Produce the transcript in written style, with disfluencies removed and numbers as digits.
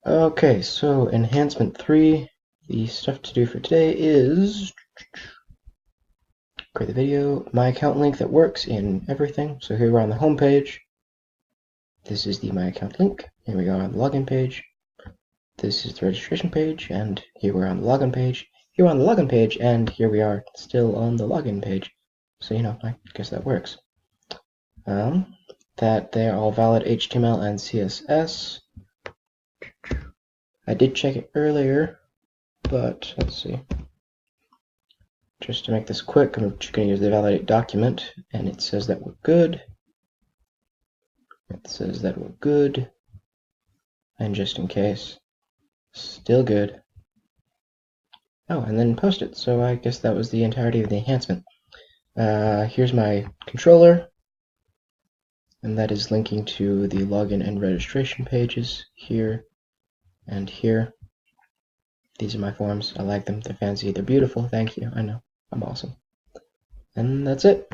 Okay, so Enhancement 3, the stuff to do for today is create the video, my account link that works in everything. So here we're on the home page. This is the My Account link. Here we are on the login page. This is the registration page, and here we're on the login page. Here we're on the login page, and here we are still on the login page. So, I guess that works. That they're all valid HTML and CSS. I did check it earlier, but let's see. Just to make this quick, I'm just going to use the validate document, and it says that we're good. It says that we're good, and just in case, still good. Oh, and then post it. So I guess that was the entirety of the enhancement. Here's my controller, and that is linking to the login and registration pages here and here. These are my forms. I like them. They're fancy. They're beautiful. Thank you. I know. I'm awesome. And that's it.